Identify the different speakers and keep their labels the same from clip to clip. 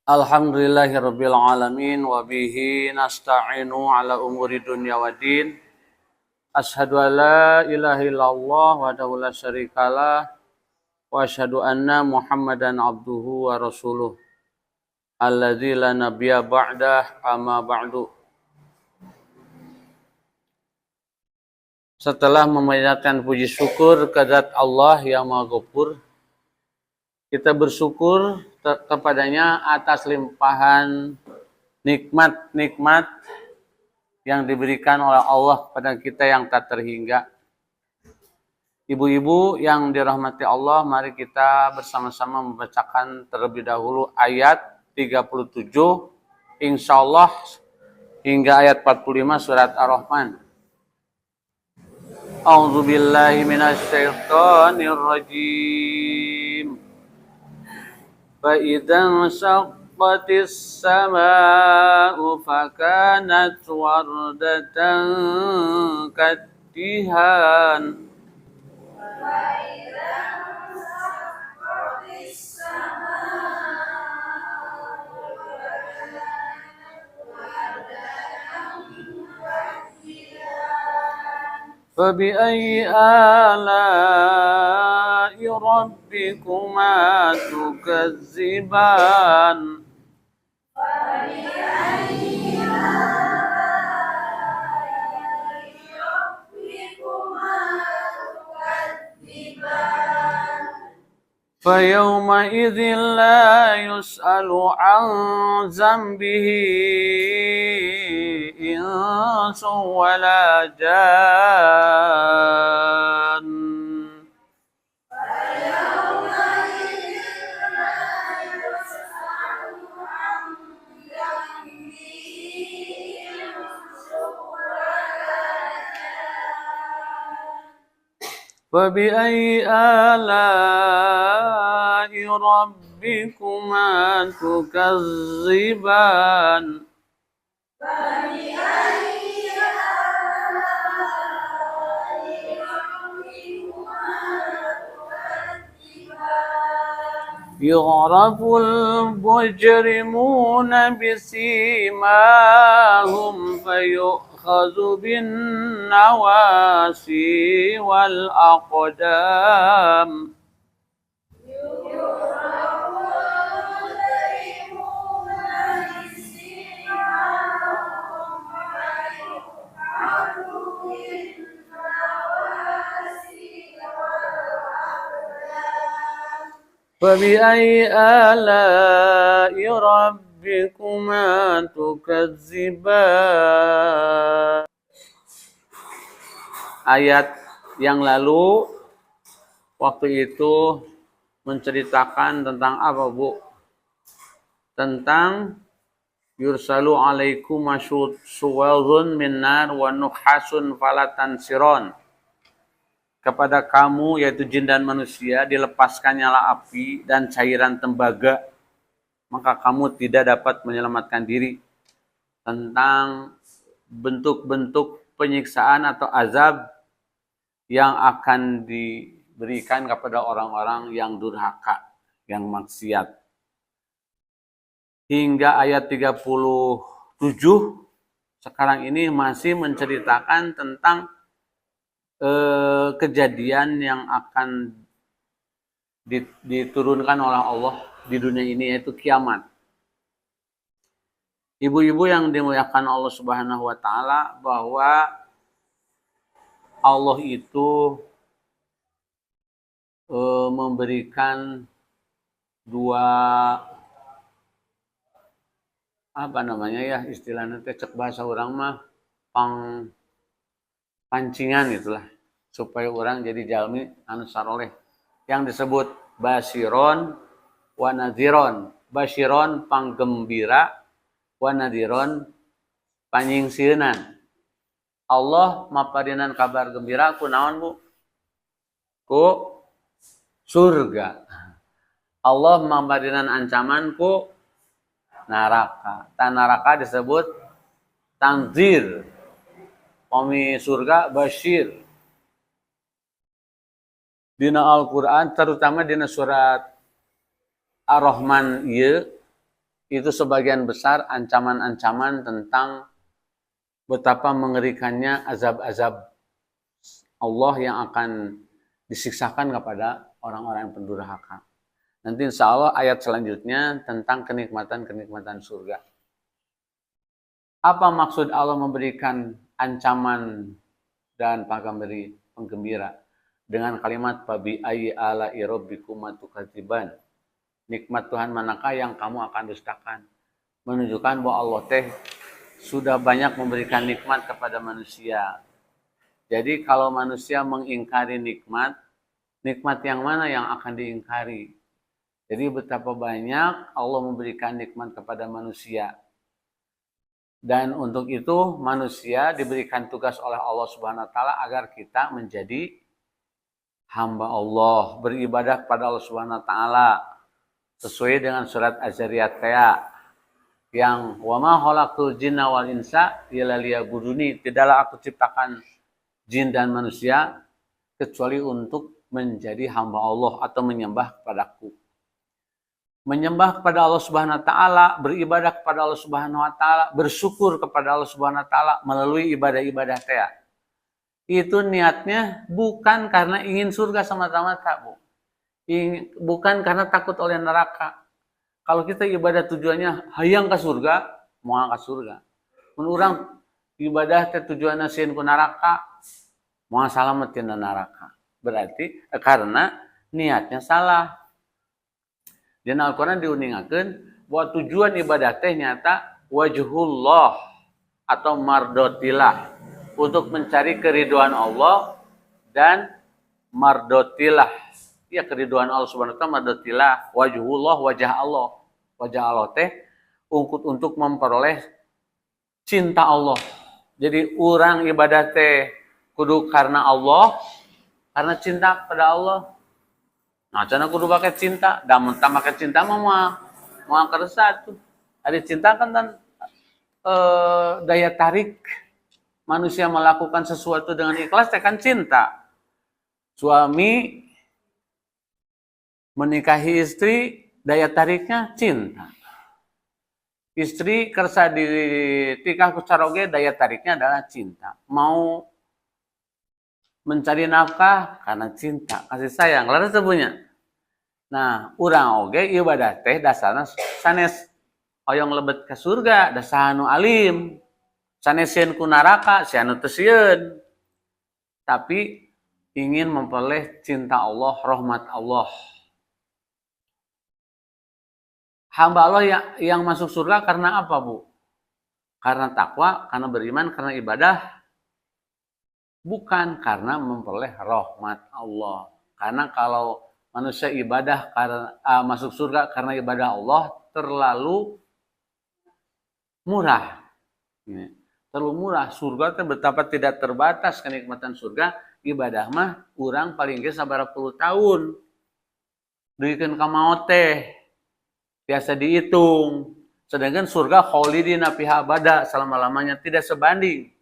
Speaker 1: Alhamdulillahirabbil alamin wa bihi nasta'inu ala umuri dunya waddin. Asyhadu an la ilaha illallah wahdahu la syarikalah wa asyhadu anna Muhammadan abduhu wa rasuluh. Alladzi la nabiyya ba'dah amma ba'du. Setelah memanjatkan puji syukur kehadirat Allah yang Maha Ghafur, kita bersyukur kepadanya atas limpahan nikmat-nikmat yang diberikan oleh Allah kepada kita yang tak terhingga. Ibu-ibu yang dirahmati Allah, mari kita bersama-sama membacakan terlebih dahulu ayat 37 insyaallah hingga ayat 45 surat Ar-Rahman. A'udzu billahi minasyaitonir rajim. Fa idzan syaqqatis samaa'u fakanat wardatan kaddihan. فبأي آلاء ربكما تكذبان فيومئذ لا يسأل عن ذنبه إنس ولا جان فبأي آلاء ربكما تكذبان يعرف المجرمون بسيماهم فيؤخذ بالنواسي والأقدام فبأي آلاء ربكما تكذبان. Ayat yang lalu waktu itu menceritakan tentang apa, Bu? Tentang yursalu alaikum suwazun min nar wa nuhasun falatan siron. Kepada kamu, yaitu jin dan manusia, dilepaskan nyala api dan cairan tembaga, maka kamu tidak dapat menyelamatkan diri. Tentang bentuk-bentuk penyiksaan atau azab yang akan diberikan kepada orang-orang yang durhaka, yang maksiat. Hingga ayat 37, sekarang ini masih menceritakan tentang kejadian yang akan diturunkan oleh Allah di dunia ini, yaitu kiamat. Ibu-ibu yang dimuliakan Allah Subhanahu wa taala, bahwa Allah itu memberikan dua istilahnya cek bahasa orang mah pancingan itulah, supaya orang jadi jalmi anu saroleh, yang disebut basyiron wa nadhiron. Basyiron panggembira, wa nadhiron panyingsieunan. Allah maparinan kabar gembira ku naon, Bu? Ku surga. Allah maparinan ancaman ku neraka. Ta neraka disebut tanzir. Pami surga basyir. Dina Al-Quran, terutama dina surat Ar-Rahman ieu, itu sebagian besar ancaman-ancaman tentang betapa mengerikannya azab-azab Allah yang akan disiksakan kepada orang-orang yang pendurhaka. Nanti insya Allah ayat selanjutnya tentang kenikmatan-kenikmatan surga. Apa maksud Allah memberikan ancaman dan memberi penggembira dengan kalimat fabi ayyi ala'i rabbikuma tukadziban? Nikmat Tuhan manakah yang kamu akan dustakan? Menunjukkan bahwa Allah sudah banyak memberikan nikmat kepada manusia. Jadi kalau manusia mengingkari nikmat yang mana yang akan diingkari? Jadi betapa banyak Allah memberikan nikmat kepada manusia. Dan untuk itu manusia diberikan tugas oleh Allah Subhanahu wa taala agar kita menjadi hamba Allah, beribadah kepada Allah Subhanahu wa taala sesuai dengan surat Az-Zariyat yang wa ma khalaqtul jinna wal insa illa liya'buduni. Tidaklah aku ciptakan jin dan manusia kecuali untuk menjadi hamba Allah atau menyembah kepadaku. Menyembah kepada Allah Subhanahu wa taala, beribadah kepada Allah Subhanahu wa taala, bersyukur kepada Allah Subhanahu wa taala melalui ibadah-ibadah itu niatnya bukan karena ingin surga semata-mata, Bu. Bukan karena takut oleh neraka. Kalau kita ibadah tujuannya hayang ke surga, mau ke surga. Mun urang ibadah tujuannya sieun ku neraka, mau salamatin neraka. Berarti karena niatnya salah. Di Al-Quran diuningakeun bahwa tujuan ibadah nyata wajhullah atau mardotilah, untuk mencari keridhaan Allah dan mardotilah. Ya, keridhaan Allah Subhanahu wa taala, mardotilah, wajhullah, wajah Allah. Wajah Allah untuk memperoleh cinta Allah. Jadi orang ibadah kudu karena Allah, karena cinta kepada Allah. Nah, cana kudu pakai cinta, dah mentah pakai cinta mah mau kerasa tuh. Ada cinta kan daya tarik manusia melakukan sesuatu dengan ikhlas kan cinta. Suami menikahi istri, daya tariknya cinta. Istri kersa di tikah kucaroge, daya tariknya adalah cinta. Mau mencari nafkah karena cinta, kasih sayang, lalu sebenarnya. Nah, urang oge ibadah dasarna sanes hoyong lebet ke surga, dasar anu alim. Sanesieun ku neraka, si anu teu sieun. Tapi ingin memperoleh cinta Allah, rahmat Allah. Hamba Allah yang masuk surga karena apa, Bu? Karena takwa, karena beriman, karena ibadah. Bukan karena memperoleh rahmat Allah. Karena kalau manusia ibadah karena masuk surga karena ibadah Allah terlalu murah. Terlalu murah. Surga itu betapa tidak terbatas kenikmatan surga. Ibadah mah urang paling ge sabaraha puluh tahun. Duikeun ka maot teh biasa dihitung. Sedangkan surga kholidina fiha abada, selama-lamanya, tidak sebanding.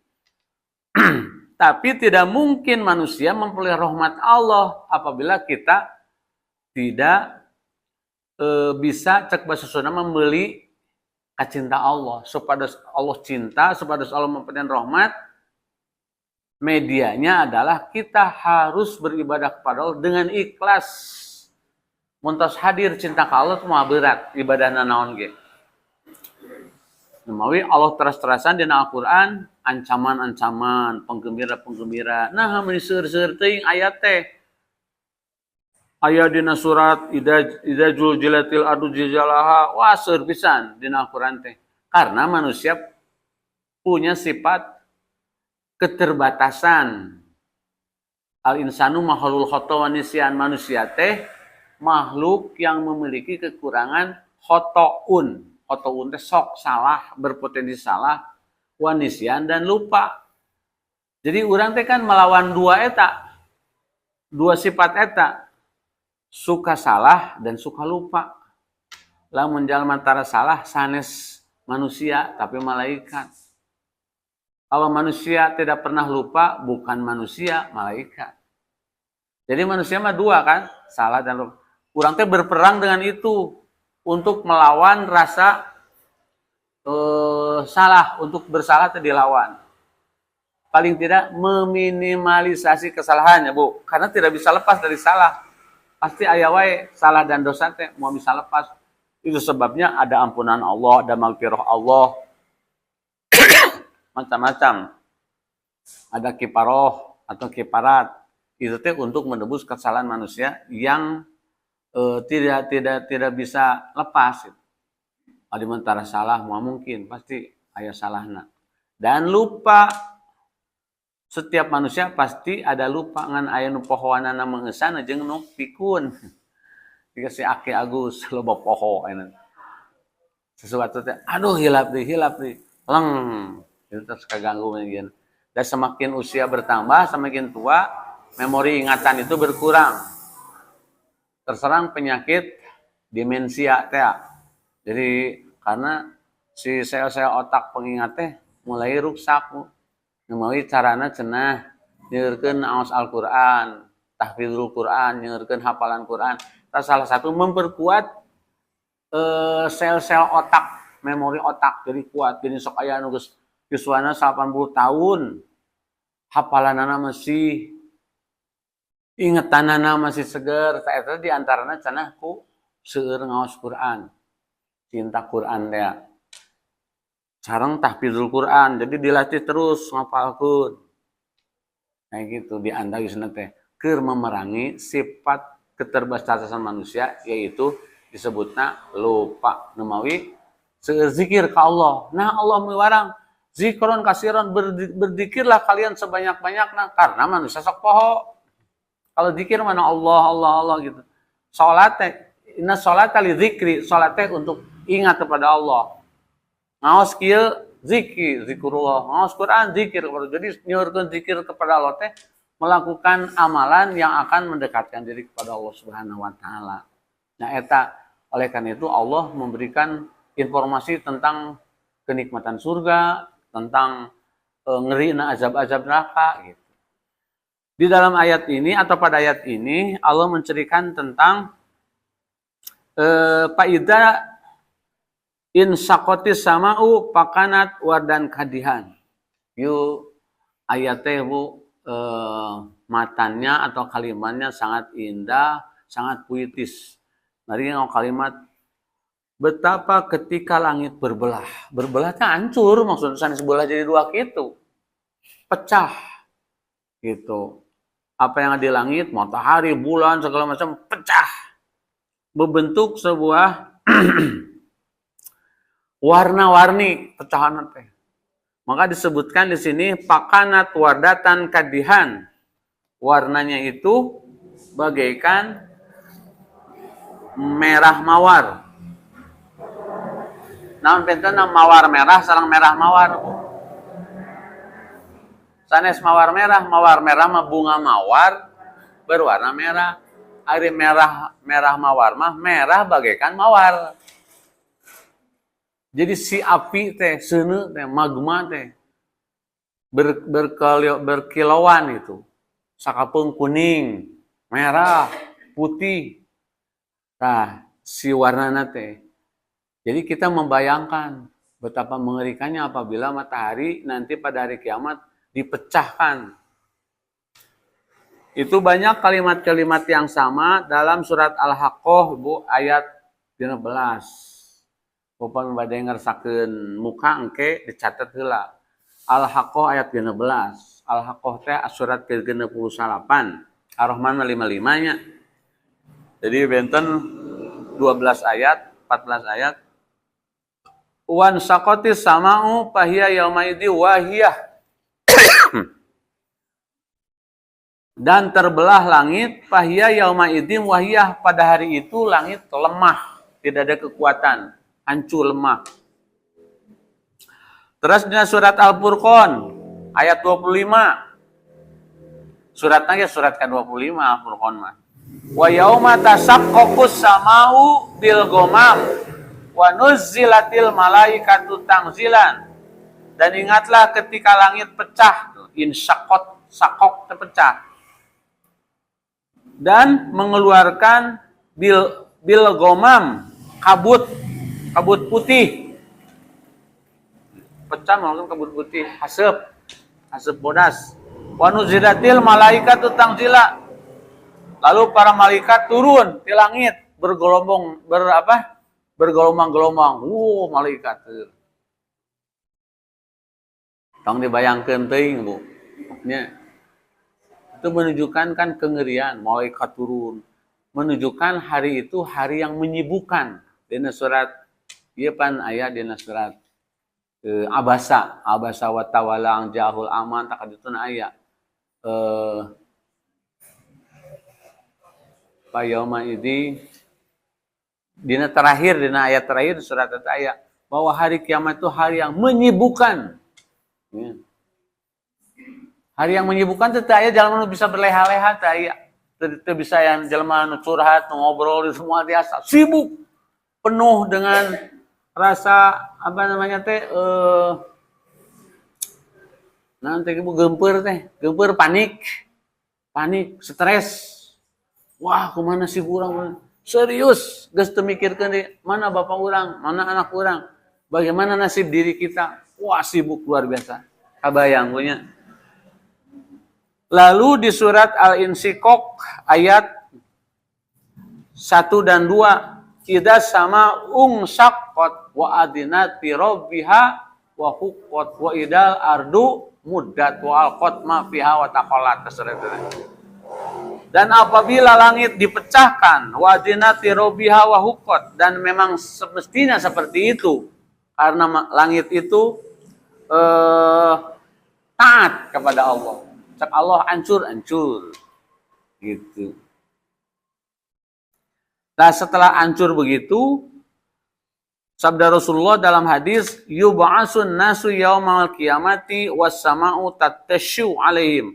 Speaker 1: Tapi tidak mungkin manusia memperoleh rahmat Allah apabila kita tidak bisa cek basusuna membeli cinta Allah. Supados Allah cinta, supados Allah memberikan rahmat, medianya adalah kita harus beribadah kepada Allah dengan ikhlas. Muntos hadir cinta ke Allah semua berat ibadahna naon ge. Namawi Allah teras-terasan dina Al-Qur'an ancaman-ancaman, penggembira-penggembira. Nah, mun seueur-seueur teuing ayat teh. Aya dina surat idza juljilatil ardu jiljalaha. Wah, seueur pisan dina Al-Qur'an teh. Karena manusia punya sifat keterbatasan. Al-insanu makhlul khata' wa nisyan. Manusia teh makhluk yang memiliki kekurangan khotoun. Khotoun teh sok salah, berpotensi salah, wanisyan dan lupa. Jadi urang teh kan melawan dua sifat eta, suka salah dan suka lupa. Lamun jalma tara salah sanes manusia tapi malaikat. Kalau manusia tidak pernah lupa, bukan manusia, malaikat. Jadi manusia mah dua kan, salah dan lupa. Urang teh berperang dengan itu untuk melawan rasa salah, untuk bersalah itu dilawan. Paling tidak meminimalisasi kesalahannya, Bu. Karena tidak bisa lepas dari salah. Pasti aya wae salah dan dosa teh mau bisa lepas. Itu sebabnya ada ampunan Allah, ada maghfirah Allah. Macam-macam. Ada kiparoh atau kiparat. Itu teh untuk menebus kesalahan manusia yang tidak bisa lepas. Ada mentara salah, mau mungkin pasti aya salahna. Dan lupa, setiap manusia pasti ada lupa ngan aya nu pohoanana mengesan jeung nu pikun. Dikasih Aki Agus loba poho enak. Sesuatu teh aduh hilap deui, leng. Itu terus kaganggu meureun. Dan semakin usia bertambah, semakin tua, memori ingatan itu berkurang. Terserang penyakit demensia teh. Jadi karena si sel-sel otak pengingat teh mulai rusak. Nemawi carana cenah nyeurkeun aos Al-Qur'an, tahfidzul Qur'an, nyeurkeun hafalan Qur'an. Salah satu memperkuat sel-sel otak, memori otak jadi kuat. Jadi sok aya nu geus yuswana 80 tahun, hafalanana masih, ingetanana masih seger. Eta di antarana cenah ku seueur ngaos Qur'an. Cinta Qur'an teh. Sareng tahfidzul Qur'an, jadi dilatih terus ngapalkeun. Kayak gitu diandageusna teh keur memerangi sifat keterbatasan manusia, yaitu disebutna lupa. Nemawi seueur zikir ka Allah. Nah, Allah mewarang zikron kasiron, berzikirlah kalian sebanyak-banyaknya, karena manusia sok poho. Kalau zikir mana Allah Allah Allah gitu. Salat teh inna sholata li dzikri, salat teh untuk ingat kepada Allah. Ngaos kieu zikir, zikrullah. Ngaos Quran zikir. Jadi nyeurkeun zikir kepada Allah teh melakukan amalan yang akan mendekatkan diri kepada Allah Subhanahu wa taala. Nah, eta oleh karena itu Allah memberikan informasi tentang kenikmatan surga, tentang ngerinya azab-azab neraka gitu. Di dalam ayat ini atau pada ayat ini Allah menceritakan tentang faida in sakotis sama'u pakanat wardan kadihan. Yuk ayatnya Bu, matanya atau kalimatnya sangat indah, sangat puitis. Mari ngomong kalimat betapa ketika langit berbelah. Berbelahnya hancur, maksudnya sebelah jadi dua gitu. Pecah. Gitu. Apa yang ada di langit, matahari, bulan, segala macam pecah. Membentuk sebuah warna-warni pecahan teh. Maka disebutkan di sini pakanat wardatan kadihan. Warnanya itu bagaikan merah mawar. Namun pentena mawar merah sareng merah mawar. Sanes mawar merah mah bunga mawar berwarna merah. Ari merah mawar mah merah bagaikan mawar. Jadi si api teh, seuneu teh, magma teh berkilauan itu. Sakapeung kuning, merah, putih. Nah, si warnana teh. Jadi kita membayangkan betapa mengerikannya apabila matahari nanti pada hari kiamat dipecahkan. Itu banyak kalimat-kalimat yang sama dalam surat Al-Haqqah, Bu, ayat 15. Upami bade ngersakeun muka engke dicatet heula. Al-Haqqah ayat 16. Al-Haqqah teh surat ke-68. Ar-Rahman 55 nya. Jadi benten 12 ayat, 14 ayat. Wan saqatis sama'u fahiya yaumaidzi wahiyah. Dan terbelah langit fahiya yaumaidzi wahiyah, pada hari itu langit lemah, tidak ada kekuatan. Hancur lemah. Terus di surat Al-Furqan ayat 25. Suratnya surat ke-25 Al-Furqan mah. Wa yauma tashaqqaqus samau bil ghamam wa nuzzilatil malaikatu tanzilan. Dan ingatlah ketika langit pecah, insyaqqaq terpecah. Dan mengeluarkan bil ghamam, kabut putih. pecah melakukan kabut putih, hasep bodas. Wa nuzilatil malaikatu tanzila. Lalu para malaikat turun di langit bergelombang-gelombang. Malaikat. Tong dibayangkeun teuing, Bu. Maksudnya itu menunjukkan kan kengerian, malaikat turun. Menunjukkan hari itu hari yang menyibukkan. Dina surat ieu pan aya dina surat Abasa wa tawalla ang jahul aman takadituna aya. Yauma idi dina ayat terakhir surat itu ayat bahwa hari kiamat itu hari yang menyibukkan. Ya. Hari yang menyibukkan itu aya jalan bisa berleha-leha teh aya. Teu bisa yang jelema nu curhat, nu ngobrol di semua biasa. Sibuk. Penuh dengan rasa nanti gempeur panik, stres. Wah, kemana sih kurang? Serius, geus teu mikirkeun deui, mana bapak urang, mana anak urang, bagaimana nasib diri kita? Wah, sibuk luar biasa. Kabayang punya. Lalu di surat Al-Insyikok ayat 1 dan 2, idza sama syaqqat wa adinati rabbiha wa huqqat wa idal ardu muddat wa alqat ma fiha wa taqallat. Dan apabila langit dipecahkan, wadinati robiha wa hukot, dan memang semestinya seperti itu, karena langit itu taat kepada Allah. Cak Allah hancur, gitu. Nah setelah hancur begitu, sabda Rasulullah dalam hadis, yub'asun nasu yaumal qiyamati was sama'u tatasyu alaihim.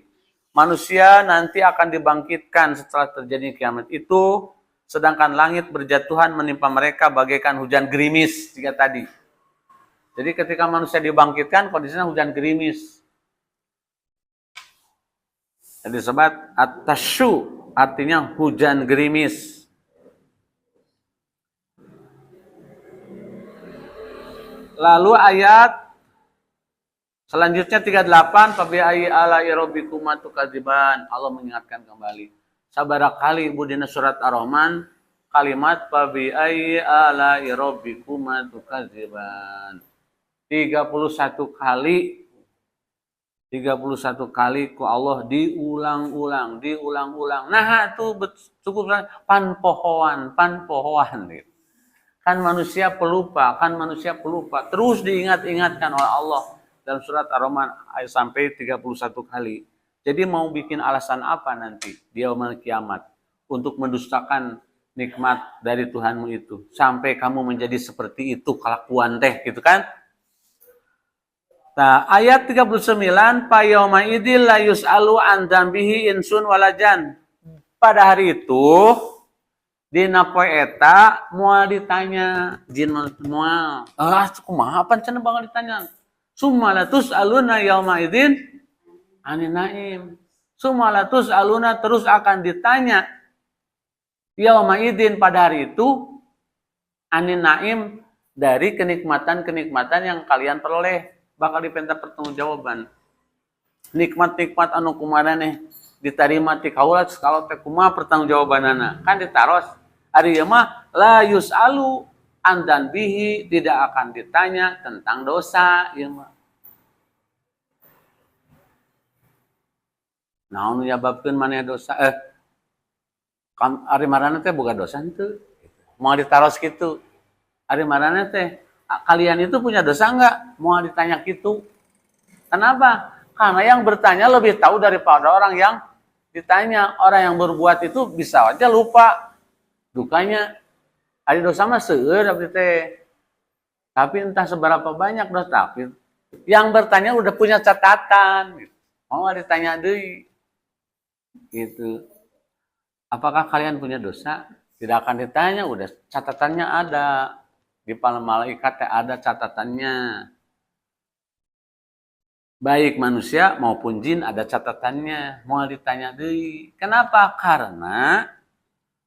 Speaker 1: Manusia nanti akan dibangkitkan setelah terjadi kiamat itu, sedangkan langit berjatuhan menimpa mereka bagaikan hujan gerimis jika tadi. Jadi ketika manusia dibangkitkan, kondisinya hujan gerimis. Jadi disebut at-tasyu, artinya hujan gerimis. Lalu ayat selanjutnya 38, fa bi ayyi ala'i rabbikuma tukadziban. Allah mengingatkan kembali. Sabaraha kali Ibu dina surat Ar-Rahman kalimat fa bi ayyi ala'i rabbikuma tukadziban. 31 kali ku Allah diulang-ulang. Nah, itu cukup pan pohoan gitu. Kan manusia pelupa. Terus diingat-ingatkan oleh Allah. Dalam surat Ar-Rahman ayat sampai 31 kali. Jadi mau bikin alasan apa nanti di yaumul kiamat untuk mendustakan nikmat dari Tuhanmu itu sampai kamu menjadi seperti itu kelakuan teh gitu kan? Nah, ayat 39 fa yauma idzil la yus'alu an dzambihi insun walajan. Pada hari itu dina poe eta moal ditanya jin moal. Kumaha pan cenah bakal ditanya? Sumalatus aluna yauma idzin anin naim. Sumalatus aluna terus akan ditanya yauma idzin pada hari itu anin naim dari kenikmatan-kenikmatan yang kalian peroleh, bakal dipenta pertanggungjawaban. Nikmat-nikmat anu kumaraneh ditarima ti kaula kalau teh kumaha pertanggungjawabanana? Kan ditaros ari ieu mah la yusalu andan bihi, tidak akan ditanya tentang dosa ieu mah. Naon nyababkeun maneh dosa? Ari marana teh boga dosa henteu? Moal ditaros kitu. Ari marana teh kalian itu punya dosa enggak? Moal ditanya kitu. Kenapa? Karena yang bertanya lebih tahu daripada orang yang ditanya. Orang yang berbuat itu bisa aja lupa dukanya. Ada dosa mah seueur abdi teh. Tapi entah seberapa banyak dosa, tapi yang bertanya udah punya catatan. Mau ditanya deui. Gitu. Apakah kalian punya dosa? Tidak akan ditanya, udah catatannya ada. Di para malaikat ada catatannya. Baik manusia maupun jin ada catatannya. Mau ditanya deui. Kenapa? Karena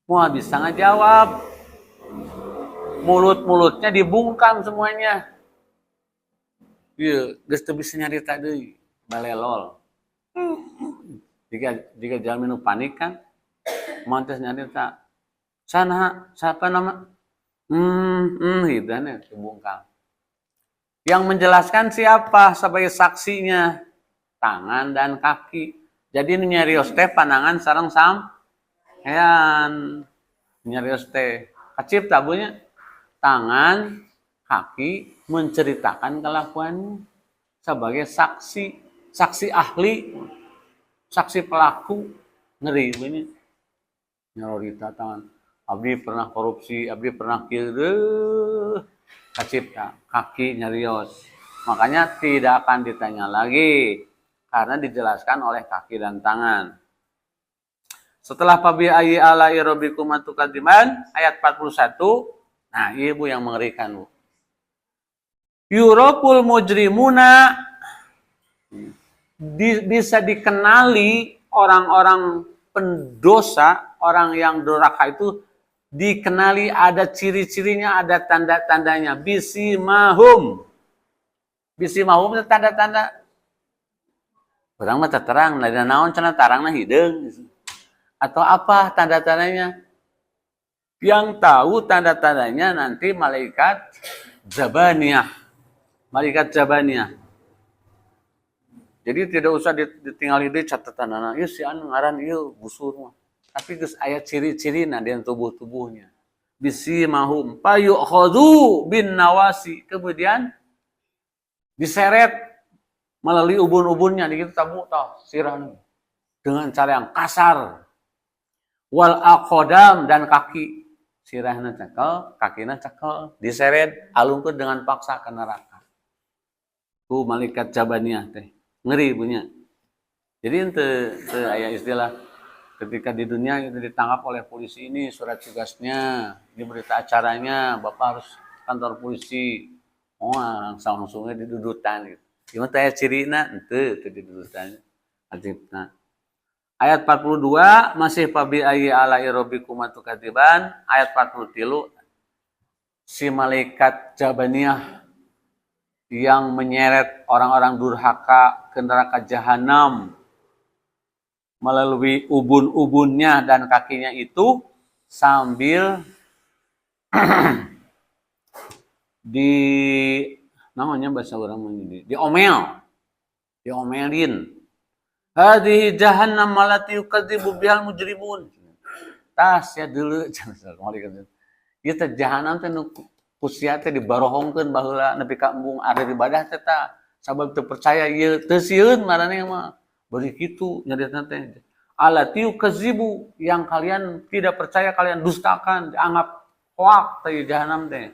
Speaker 1: mau bisa ngejawab. Mulut-mulutnya dibungkam semuanya. Iya, geus teu bisa nyarita deui, balelol. Jika jalan minum panik kan, mantes nyarita. Sana, siapa nama? Gitu kan ya, kebungkal. Yang menjelaskan siapa sebagai saksinya? Tangan dan kaki. Jadi nyarios teh pandangan sareng sampean. Nyarios teh kacip tabunya tangan, kaki menceritakan kelakuannya sebagai saksi, saksi ahli, saksi pelaku. Ngeri ini. Nyarorita tangan. Abdi pernah korupsi, abdi pernah kieu. Kacipta, kaki nyarios. Makanya tidak akan ditanya lagi karena dijelaskan oleh kaki dan tangan. Setelah fabi ayyi ala'i rabbikum tukadiman ayat 41. Nah, ibu yang mengerikan, Bu. Yuraful mujrimuna, bisa dikenali orang-orang pendosa, orang yang durhaka itu dikenali, ada ciri-cirinya, ada tanda-tandanya. Bisimahum. Bisimahum itu tanda-tanda. Orang mah terang, lain naon cenah tarangna hideung. Atau apa tanda-tandanya? Yang tahu tanda-tandanya nanti malaikat Zabaniyah. Malaikat Zabaniyah. Jadi tidak usah ditinggali deui catatanana. Ieu si anu ngaran ieu busur mah. Tapi geus aya ciri-cirina di tubuh-tubuhnya. Bisimahum fayukhadhu bin nawasi. Kemudian diseret melalui ubun-ubunnya dikitu tabu tah sirahna dengan cara yang kasar. Wal aqdam dan kaki. Sirahna cekel, kakina cekel, diseret alungkeun dengan paksa ke neraka. Ku malaikat Zabaniyah teh. Ngeri punya. Jadi ente aya istilah ketika di dunia itu ditangkap oleh polisi, ini surat tugasnya, ini berita acaranya, Bapak harus kantor polisi. Oh, langsungnya didudutan gitu. Gimana tanya cirina? Ente didudutan. Ajibna. Ayat 42 masih fabi ayyi ala'i rabbikum tukadiban. Ayat 43 si malaikat Zabaniyah yang menyeret orang-orang durhaka ke neraka jahanam melalui ubun-ubunnya dan kakinya itu sambil namanya bahasa orang ini diomelin. Hadhihi jahannam allati yukadzibu bihal mujrimun. Tas ya dulu ieu teh jahanam teh nu kusia teh dibarohongkeun baheula nepi ka embung ari ibadah teh tah sabab teu percaya ieu teu sieun marane mah. Bari kitu nyarita teh. Allati yukadzibu yang kalian tidak percaya, kalian dustakan, dianggap hoak teh jahanam teh.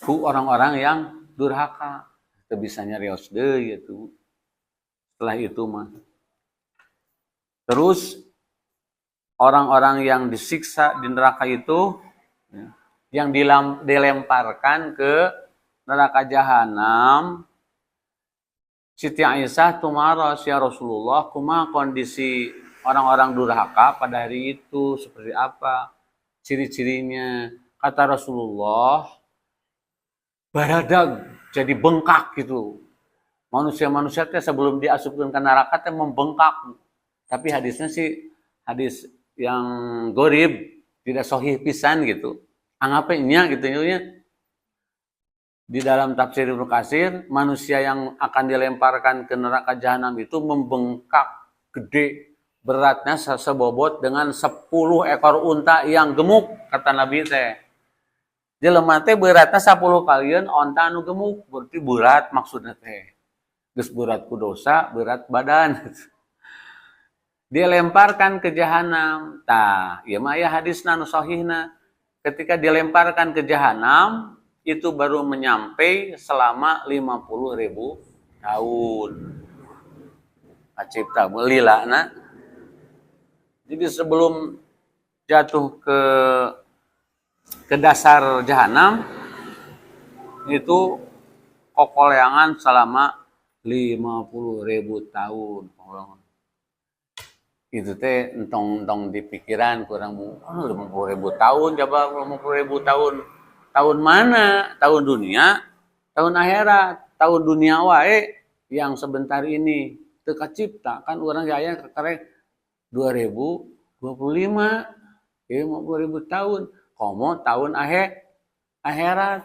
Speaker 1: Ku orang-orang yang durhaka teu bisa nyarios deui atuh. Setelah itu mah. Terus orang-orang yang disiksa di neraka itu yang dilemparkan ke neraka jahanam. Siti Aisyah tumaros ya Rasulullah, kumaha kondisi orang-orang durhaka pada hari itu seperti apa? Ciri-cirinya. Kata Rasulullah, baradag jadi bengkak gitu. Manusia-manusia teh sebelum diasupkan ke neraka teh membengkak. Tapi hadisnya sih hadis yang gorib, tidak sahih pisan gitu. Anggapnya gitu ya. Di dalam tafsir Ibnu Katsir, manusia yang akan dilemparkan ke neraka jahanam itu membengkak gede, beratnya sebobot dengan 10 ekor unta yang gemuk, kata Nabi teh. Jelema teh beratnya 10 kalian onta anu gemuk, berarti berat maksudnya teh. Geus berat ku dosa, berat badan. Dia lemparkan ke jahanam. Tah, ieu mah aya hadisna nu sahihna. Ketika dilemparkan ke jahanam, itu baru menyampai selama 50.000 tahun. Acipta lilana. Jadi sebelum jatuh ke dasar jahanam itu kokoleangan selama 50.000 tahun. Itu teh entong di pikiran kurang 50.000 tahun, coba 50.000 tahun. Tahun mana? Tahun dunia. tahun akhirat, tahun dunia wae yang sebentar ini teu kacipta kan urang jaya kakare 2025 50.000 tahun komo tahun akhirat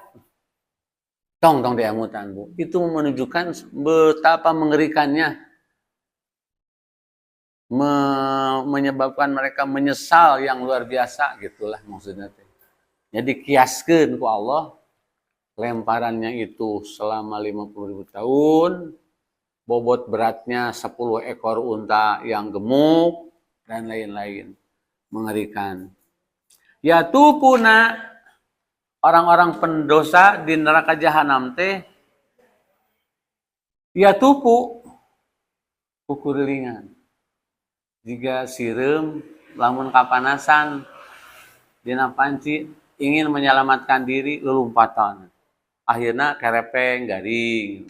Speaker 1: tong diamutan Bu, itu menunjukkan betapa mengerikannya, menyebabkan mereka menyesal yang luar biasa gitulah maksudnya. Jadi kiaskeun ku Allah lemparannya itu selama 50.000 tahun, bobot beratnya 10 ekor unta yang gemuk dan lain-lain. Mengerikan. Ya tupuna orang-orang pendosa di neraka jahanam teh ya tupu kukurilingan. Jika sireum lamun kapanasan dina panci ingin menyelamatkan diri lelumpatan. Akhirnya kerepeng garing.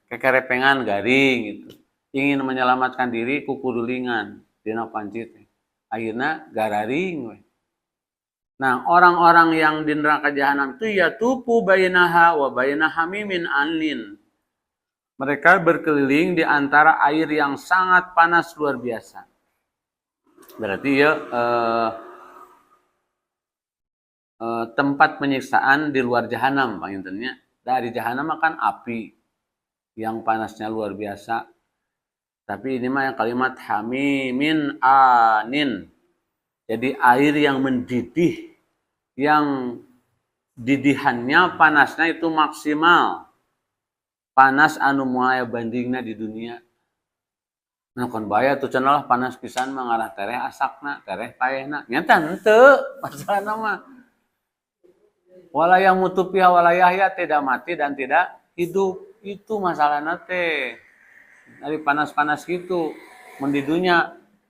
Speaker 1: Kekerepengan garing gitu. Ingin menyelamatkan diri kukurulingan dina panci teh. Akhirnya gararing we. Nah, orang-orang yang di neraka jahanam itu ya tupu bainaha wa bainaha mimin anlin. Mereka berkeliling di antara air yang sangat panas luar biasa. Berarti ya tempat penyiksaan di luar jahanam pangintennya. Dari jahanam kan api yang panasnya luar biasa. Tapi ini mah yang kalimat hamimin anin. Jadi air yang mendidih, yang didihannya panasnya itu maksimal. Panas anu moal bandingna di dunia. Nah kon baya tuh cenah panas pisan mengarah tereh asakna, tereh paehna. Nyata henteu masalahna mah. Wala yamutu fiha wala yahya, tidak mati dan tidak hidup. Itu masalahna teh. Dari panas-panas gitu.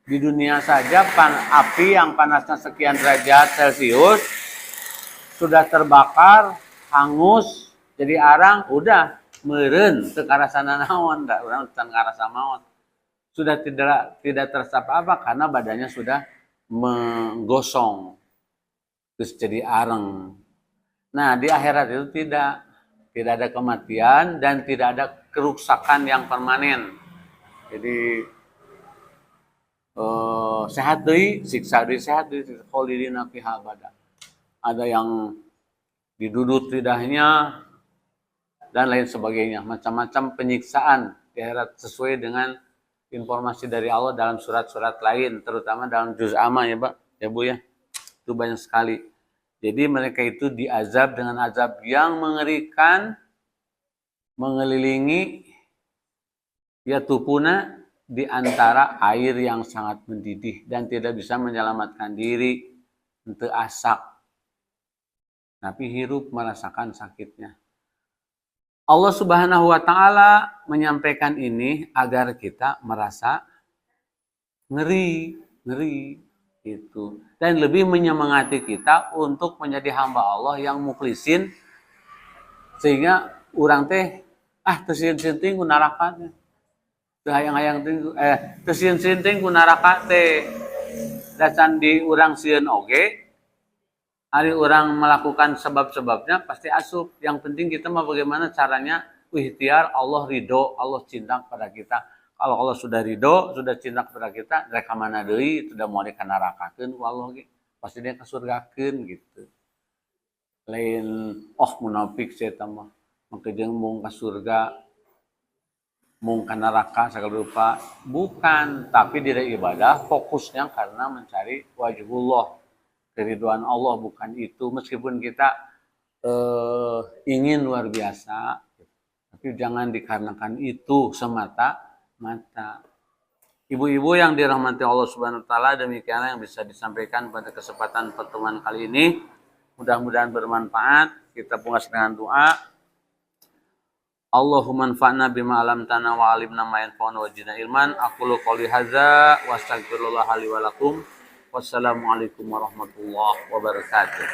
Speaker 1: Di dunia saja api yang panasnya sekian derajat Celcius sudah terbakar, hangus, jadi arang, udah meureun teu karasana naon, da urang teu karasa maot. Sudah tidak terasa apa-apa karena badannya sudah menggosong. Terus jadi arang. Nah, di akhirat itu tidak ada kematian dan tidak ada kerusakan yang permanen. Jadi sehat deui, siksa deui sehat deui, khalidina fiha abada. Ada yang didudut lidahnya dan lain sebagainya, macam-macam penyiksaan di akhirat sesuai dengan informasi dari Allah dalam surat-surat lain, terutama dalam juz amma ya, Pak. Ya, Bu ya. Itu banyak sekali. Jadi mereka itu diazab dengan azab yang mengerikan, mengelilingi ya tupuna di antara air yang sangat mendidih dan tidak bisa menyelamatkan diri, henteu asak. Tapi hirup merasakan sakitnya. Allah Subhanahu wa taala menyampaikan ini agar kita merasa ngeri itu dan lebih menyemangati kita untuk menjadi hamba Allah yang mukhlisin sehingga urang teh teu sieun-sieun teh ku neraka teh. Teu hayang-hayang teh sieun-sieun teh ku neraka teh. Da can di urang sieun oge. Hari orang melakukan sebab-sebabnya pasti asup. Yang penting kita mah bagaimana caranya ikhtiar Allah ridho, Allah cinta kepada kita. Kalau Allah sudah ridho, sudah cinta kepada kita, reka mana deui sudah mau dikanarakakeun ku Allah ge. Pasti dia kasurgakeun gitu. Lain munafik saya mah. Maka jeung mung ka surga, mung ka neraka sagala rupa. Bukan, tapi diri ibadah fokusnya karena mencari wajhullah. Keridhaan Allah bukan itu, meskipun kita ingin luar biasa, tapi jangan dikarenakan itu semata-mata. Ibu-ibu yang dirahmati Allah Subhanahu wa taala, demikianlah yang bisa disampaikan pada kesempatan pertemuan kali ini. Mudah-mudahan bermanfaat. Kita puas dengan doa. Allahumma anfa'na bima 'allamtana wa 'allimna ma yanfa'una wa zidna ilman. Aqulu qouli hadza wa astaghfirullah li wa lakum. Wassalamualaikum warahmatullahi wabarakatuh.